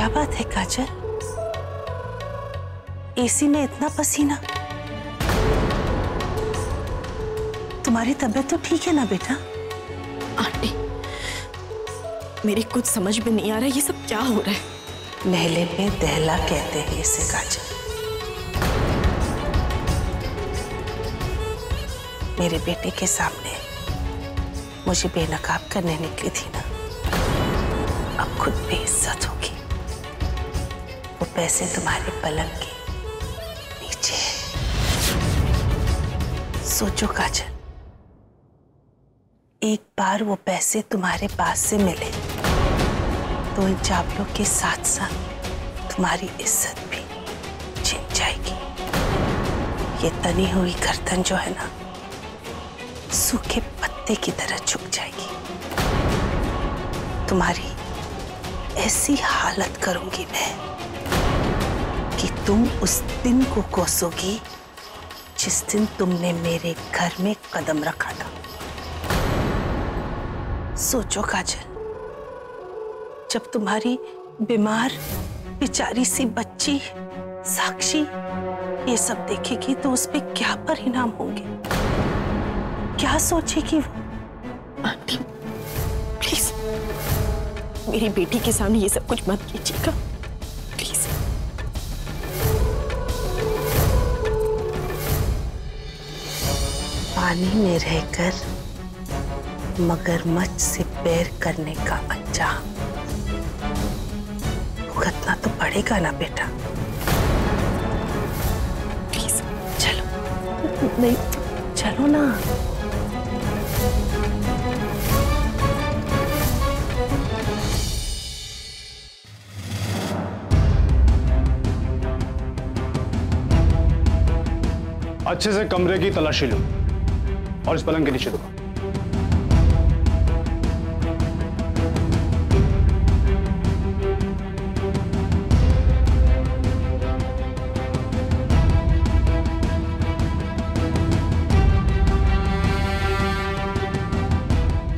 क्या बात है काजल, एसी में इतना पसीना? तुम्हारी तबीयत तो ठीक है ना बेटा? आंटी, मेरी कुछ समझ में नहीं आ रहा ये सब क्या हो रहा है। नहले पे दहला कहते हैं इसे काजल। मेरे बेटे के सामने मुझे बेनकाब करने निकली थी ना, अब खुद बेइज्जत होगी। वो पैसे तुम्हारे पलंग के नीचे है। सोचो काजल, एक बार वो पैसे तुम्हारे पास से मिले तो इन चावलों के साथ साथ तुम्हारी इज्जत भी छिन जाएगी। ये तनी हुई गर्दन जो है ना, सूखे पत्ते की तरह झुक जाएगी। तुम्हारी ऐसी हालत करूंगी मैं कि तुम उस दिन को कोसोगी जिस दिन तुमने मेरे घर में कदम रखा था। सोचो काजल, जब तुम्हारी बीमार बेचारी सी बच्ची साक्षी ये सब देखेगी तो उस पे क्या परिणाम होंगे, क्या सोचेगी वो? आंटी प्लीज मेरी बेटी के सामने ये सब कुछ मत कीजिएगा प्लीज। पानी में रहकर मगरमच्छ से पैर करने का अंजाम भुगतना तो पड़ेगा ना बेटा। प्लीज चलो। नहीं, चलो ना। अच्छे से कमरे की तलाशी लो और इस पलंग के नीचे दो।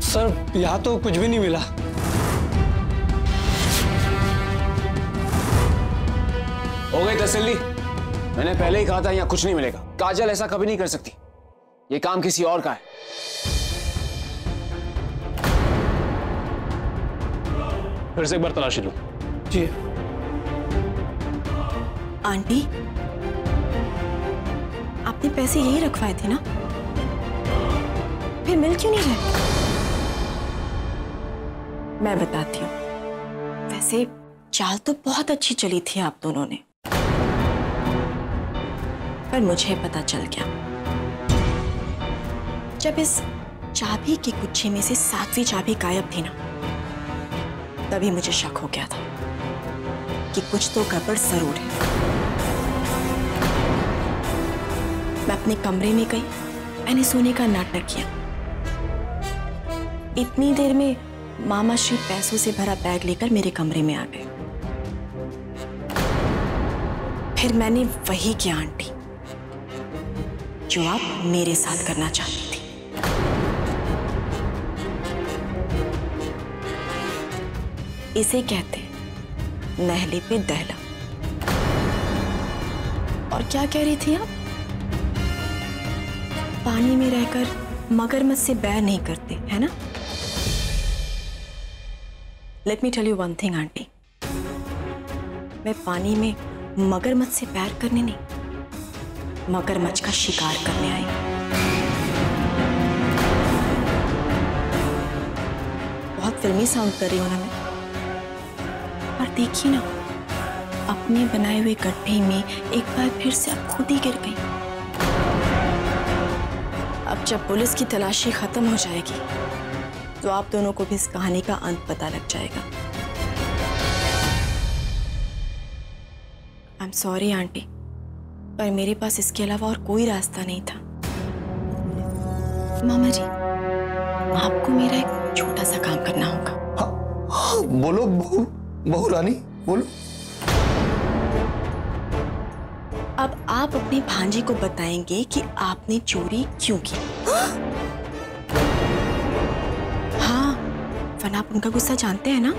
सर यहाँ तो कुछ भी नहीं मिला। हो गई तसल्ली? मैंने पहले ही कहा था यहाँ कुछ नहीं मिलेगा। काजल ऐसा कभी नहीं कर सकती, ये काम किसी और का है। फिर से एक बार तलाशी लो। जी। आंटी, आपने पैसे यही रखवाए थे ना, फिर मिल क्यों नहीं रहे? मैं बताती हूँ। वैसे चाल तो बहुत अच्छी चली थी आप दोनों ने, पर मुझे पता चल गया जब इस चाबी के गुच्छे में से 7वीं चाबी गायब थी ना, तभी मुझे शक हो गया था कि कुछ तो गड़बड़ जरूर है। मैं अपने कमरे में गई, मैंने सोने का नाटक किया। इतनी देर में मामा श्री पैसों से भरा बैग लेकर मेरे कमरे में आ गए। फिर मैंने वही किया आंटी जो आप मेरे साथ करना चाहती थी। इसे कहते हैं नहले पे दहला। और क्या कह रही थी आप? पानी में रहकर मगरमच्छ से बैर नहीं करते, है ना? Let me tell you one thing aunty, मैं पानी में मगरमच्छ से बैर करने नहीं, मगरमच्छ का शिकार करने आई। बहुत फिल्मी साउंड कर रही हूं ना मैं, पर देखिए ना, अपने बनाए हुए गड्ढे में एक बार फिर से आप खुद ही गिर गई। अब जब पुलिस की तलाशी खत्म हो जाएगी तो आप दोनों को भी इस कहानी का अंत पता लग जाएगा। आई एम सॉरी आंटी, पर मेरे पास इसके अलावा और कोई रास्ता नहीं था। मामा जी, आपको मेरा एक छोटा सा काम करना होगा। हाँ, बोलो बहू रानी, बोलो। अब आप अपनी भांजी को बताएंगे कि आपने चोरी क्यों की। हाँ, वरना आप उनका गुस्सा जानते हैं ना।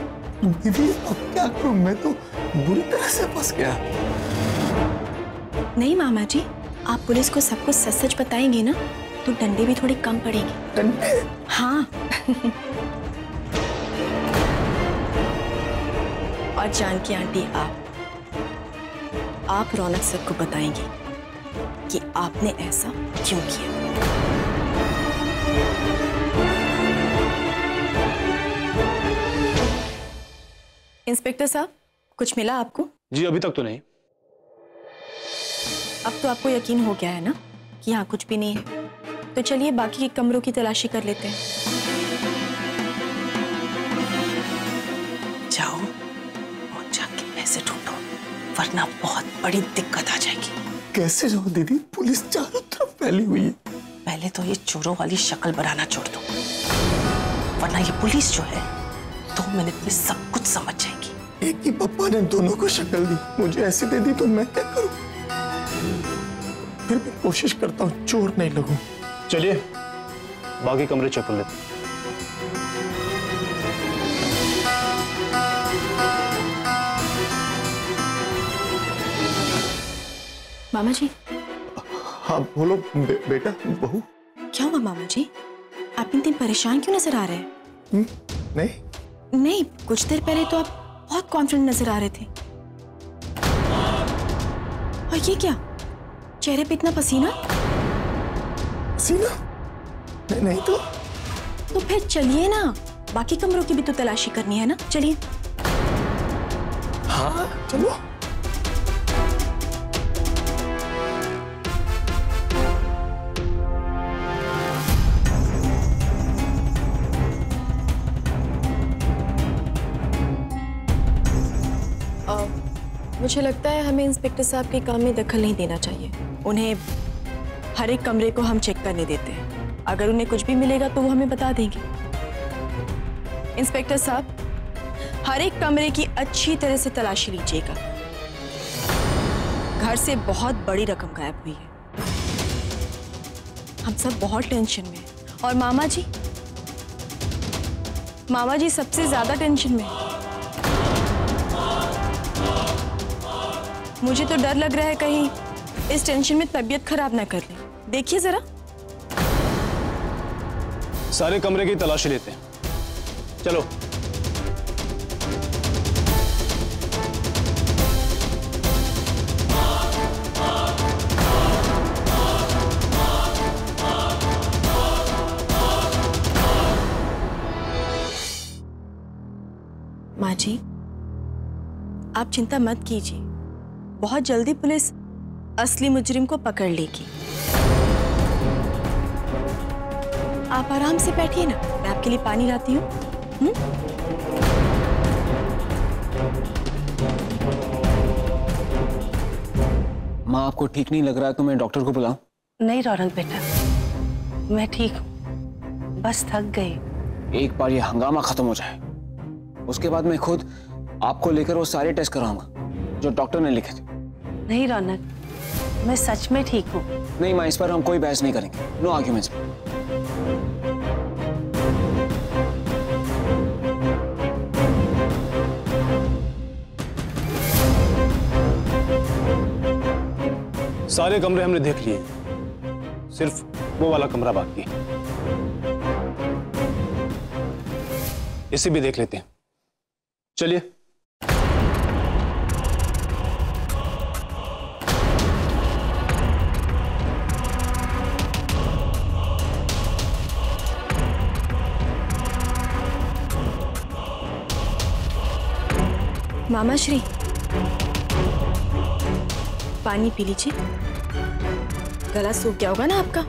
दीदी अब क्या करूं, मैं तो बुरी तरह से फंस गया। नहीं मामा जी, आप पुलिस को सब कुछ सच सच बताएंगे ना तो डंडे भी थोड़े कम पड़ेंगे। डंडे? हाँ। और जानकी आंटी, आप रौनक सर को बताएंगी कि आपने ऐसा क्यों किया। इंस्पेक्टर साहब, कुछ मिला आपको? जी अभी तक तो नहीं। अब तो आपको यकीन हो गया है ना कि यहाँ कुछ भी नहीं है, तो चलिए बाकी के कमरों की तलाशी कर लेते हैं। जाओ और जाके पैसे ढूंढो, वरना बहुत बड़ी दिक्कत आ जाएगी। कैसे जाओ दीदी, पुलिस चारों तरफ फैली हुई है। पहले तो ये चोरों वाली शक्ल बनाना छोड़ दो, वरना ये पुलिस जो है 2 मिनट में सब कुछ समझ जाएगी। एक ही पप्पा ने दोनों को शक्ल दी, मुझे ऐसे दे दी तो मैं क्या करूं? फिर भी कोशिश करता हूं चोर नहीं लगूं। चलिए बाकी कमरे चेक कर लेते हैं। मामा जी। हाँ बोलो बेटा बहू। क्या हुआ मामा जी, आप इतने परेशान क्यों नजर आ रहे हैं? नहीं, कुछ देर पहले तो आप बहुत कॉन्फिडेंट नजर आ रहे थे। और ये क्या, चेहरे पे इतना पसीना? पसीना? नहीं तो फिर चलिए ना, बाकी कमरों की भी तो तलाशी करनी है ना, चलिए। हाँ चलो। मुझे लगता है हमें इंस्पेक्टर साहब के काम में दखल नहीं देना चाहिए। उन्हें हर एक कमरे को हम चेक करने देते हैं, अगर उन्हें कुछ भी मिलेगा तो वो हमें बता देंगे। इंस्पेक्टर साहब, हर एक कमरे की अच्छी तरह से तलाशी लीजिएगा। घर से बहुत बड़ी रकम गायब हुई है, हम सब बहुत टेंशन में हैं। और मामा जी सबसे ज्यादा टेंशन में है। मुझे तो डर लग रहा है कहीं इस टेंशन में तबीयत खराब ना कर ले। देखिए जरा। सारे कमरे की तलाशी लेते हैं, चलो। माँ जी, आप चिंता मत कीजिए, बहुत जल्दी पुलिस असली मुजरिम को पकड़ लेगी। आप आराम से बैठिए ना, मैं आपके लिए पानी लाती हूँ। माँ आपको ठीक नहीं लग रहा है तो मैं डॉक्टर को बुलाऊं? नहीं रौनक बेटा, मैं ठीक हूँ, बस थक गई। एक बार ये हंगामा खत्म हो जाए, उसके बाद मैं खुद आपको लेकर वो सारे टेस्ट कराऊंगा जो डॉक्टर ने लिखे थे। नहीं रौनक, मैं सच में ठीक हूँ। नहीं माँ, इस पर हम कोई बहस नहीं करेंगे। No arguments. सारे कमरे हमने देख लिए, सिर्फ वो वाला कमरा बाकी है, इसे भी देख लेते हैं। चलिए। मामा श्री, पानी पी लीजिए, गला सूख गया होगा ना आपका।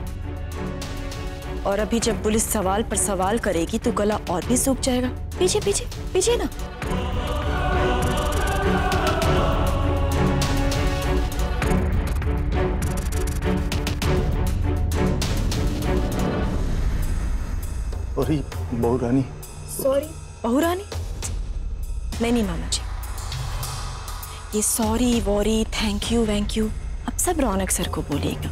और अभी जब पुलिस सवाल पर सवाल करेगी तो गला और भी सूख जाएगा। पीछे पीछे पीछे ना। सॉरी बहू रानी। सॉरी बहू रानी? नहीं मामा जी, ये sorry worry thank you bank you अब सब रौनक सर को बोलिएगा।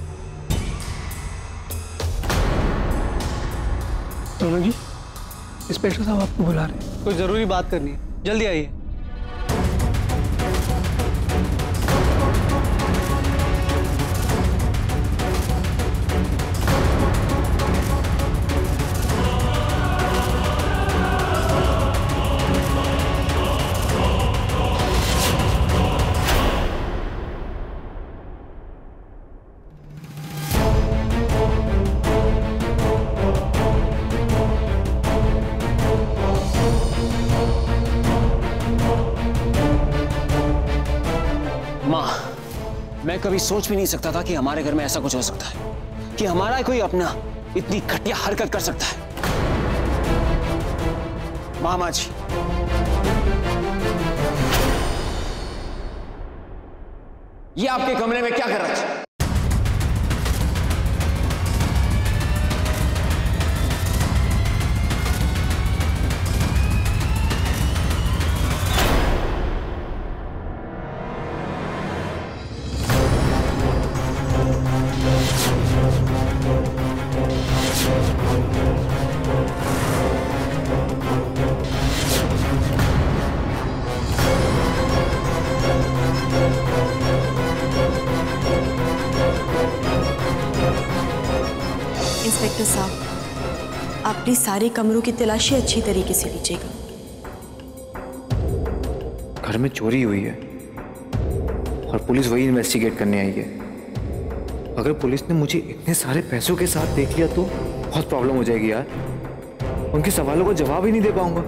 रौनक जी, इंस्पेक्टर साहब आपको बुला रहे हैं, कोई जरूरी बात करनी है। जल्दी आइए। मैं कभी सोच भी नहीं सकता था कि हमारे घर में ऐसा कुछ हो सकता है, कि हमारा कोई अपना इतनी घटिया हरकत कर सकता है। मामा जी, ये आपके कमरे में क्या कर रहा था? इंस्पेक्टर साहब, आप प्लीज सारे कमरों की तलाशी अच्छी तरीके से लीजिएगा। घर में चोरी हुई है और पुलिस वही इन्वेस्टिगेट करने आई है। अगर पुलिस ने मुझे इतने सारे पैसों के साथ देख लिया तो बहुत प्रॉब्लम हो जाएगी यार। उनके सवालों का जवाब ही नहीं दे पाऊंगा।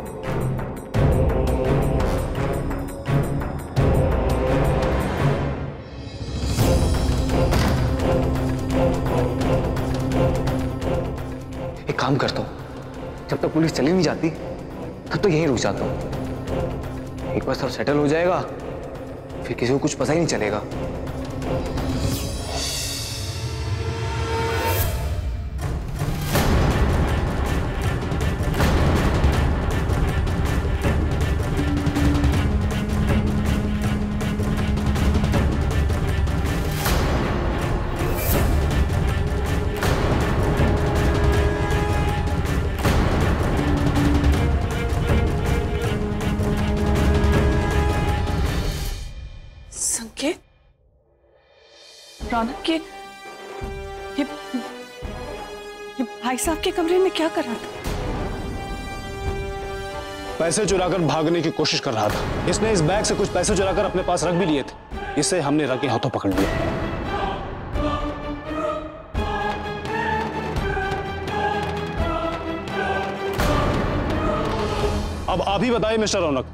एक काम करता हूं, जब तक पुलिस चली नहीं जाती तब तक यहीं रुक जाता हूं। एक बार सब सेटल हो जाएगा फिर किसी को कुछ पता ही नहीं चलेगा। संकेत, रौनक ये भाई साहब के कमरे में क्या कर रहा था? पैसे चुराकर भागने की कोशिश कर रहा था। इसने इस बैग से कुछ पैसे चुराकर अपने पास रख भी लिए थे। इसे हमने रख के हाथों पकड़ लिया। अब आप ही बताइए मिस्टर रौनक,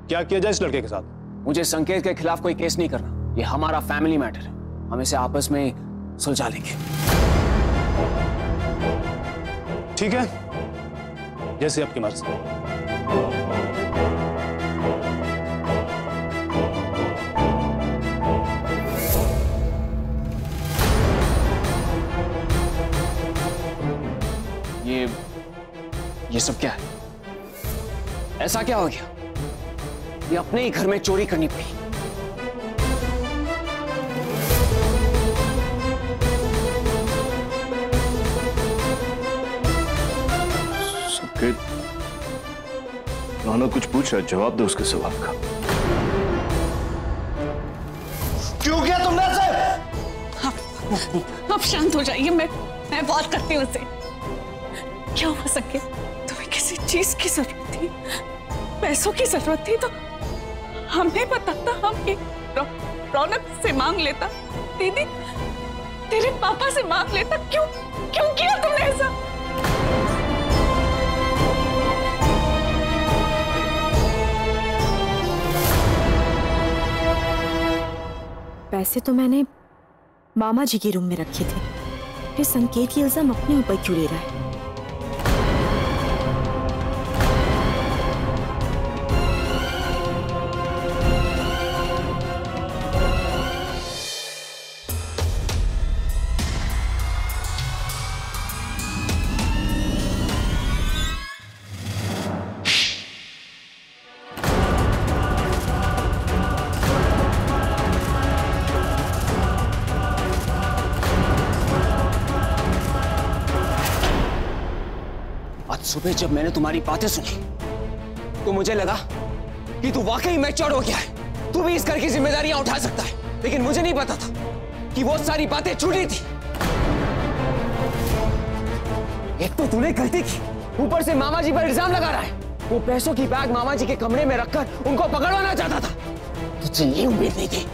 क्या किया जाए इस लड़के के साथ? मुझे संकेत के खिलाफ कोई केस नहीं करना। ये हमारा फैमिली मैटर है, हम इसे आपस में सुलझा लेंगे। ठीक है, जैसे आपकी मर्जी। ये सब क्या है? ऐसा क्या हो गया? ये अपने ही घर में चोरी करनी पड़ी। संकेत, रौनक कुछ पूछ रहा है, जवाब दो उसके सवाल का। क्यों किया तुमने ऐसे? अब शांत हो जाइए, मैं बात करती हूँ उससे। क्या हुआ संकेत? तुम्हें किसी चीज की जरूरत थी, पैसों की जरूरत थी तो हमें बताता, हम रौनक से मांग लेता, दीदी तेरे पापा से मांग लेता। क्यों किया तुमने ऐसा? पैसे तो मैंने मामा जी के रूम में रखे थे, फिर संकेत ये इल्जाम अपने ऊपर क्यों ले रहा है? सुबह जब मैंने तुम्हारी बातें सुनी तो मुझे लगा कि तू वाकई मैच्योर हो गया है, तू भी इस घर की जिम्मेदारियां उठा सकता है, लेकिन मुझे नहीं पता था कि वो सारी बातें झूठी थी। एक तो तूने गलती की, ऊपर से मामा जी पर इल्जाम लगा रहा है। वो पैसों की बैग मामा जी के कमरे में रखकर उनको पकड़वाना चाहता था। तुझसे ये उम्मीद नहीं थी।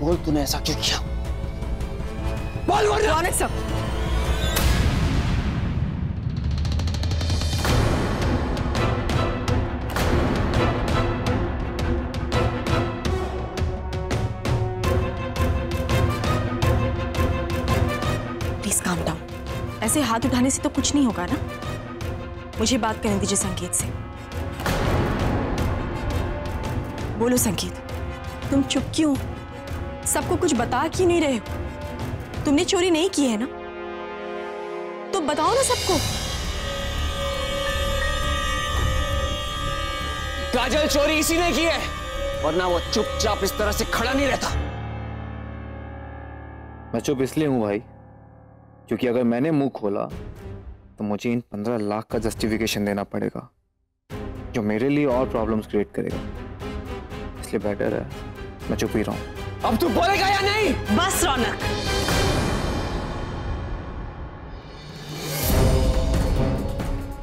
बोल तूने ऐसा क्यों किया? बोल रौनक साहब, प्लीज काम डाउन। ऐसे हाथ उठाने से तो कुछ नहीं होगा ना। मुझे बात करने दीजिए संकेत से। बोलो संकेत, तुम चुप क्यों? सबको कुछ बता क्यों नहीं रहे हो? तुमने चोरी नहीं की है ना, तो बताओ ना सबको। काजल चोरी इसी ने की है, वरना वो चुपचाप इस तरह से खड़ा नहीं रहता। मैं चुप इसलिए हूं भाई, क्योंकि अगर मैंने मुंह खोला तो मुझे इन 15 लाख का जस्टिफिकेशन देना पड़ेगा, जो मेरे लिए और प्रॉब्लम्स क्रिएट करेगा। इसलिए बेटर है मैं चुप ही रहूं। अब तू बोलेगा या नहीं? बस रौनक,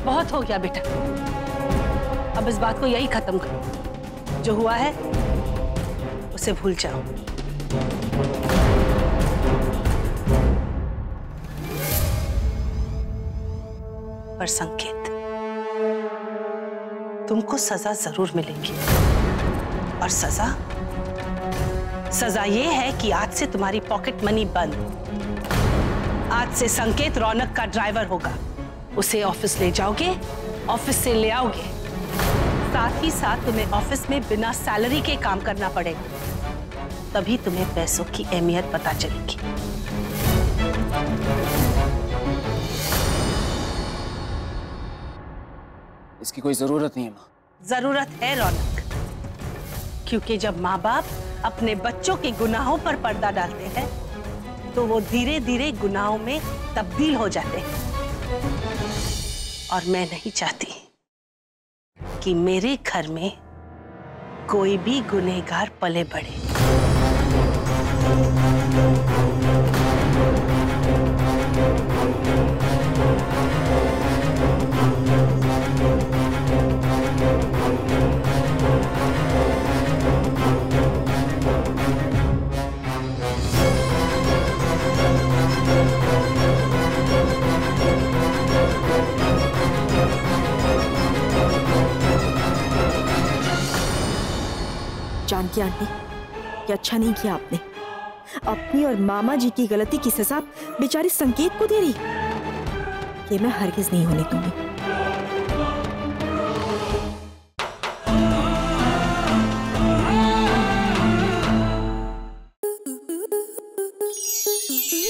बहुत हो गया बेटा। अब इस बात को यही खत्म करो। जो हुआ है उसे भूल जाओ। पर संकेत, तुमको सजा जरूर मिलेगी। और सजा ये है कि आज से तुम्हारी पॉकेट मनी बंद। आज से संकेत रौनक का ड्राइवर होगा। उसे ऑफिस ले जाओगे, ऑफिस से ले आओगे, साथ ही साथ तुम्हें ऑफिस में बिना सैलरी के काम करना पड़ेगा। तभी तुम्हें पैसों की अहमियत पता चलेगी। इसकी कोई जरूरत नहीं है माँ। जरूरत है रौनक, क्योंकि जब माँ बाप अपने बच्चों के गुनाहों पर पर्दा डालते हैं तो वो धीरे धीरे गुनाहों में तब्दील हो जाते हैं। और मैं नहीं चाहती कि मेरे घर में कोई भी गुनहगार पले बढ़े। जानकी आंटी, ये अच्छा नहीं किया आपने। अपनी और मामा जी की गलती की सजा बेचारी संकेत को दे रही, ये मैं हरगिज नहीं होने दूंगी।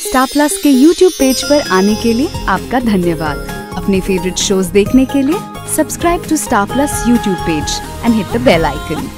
स्टार प्लस के YouTube पेज पर आने के लिए आपका धन्यवाद। अपने फेवरेट शोज देखने के लिए subscribe to Star Plus YouTube page and hit the bell icon.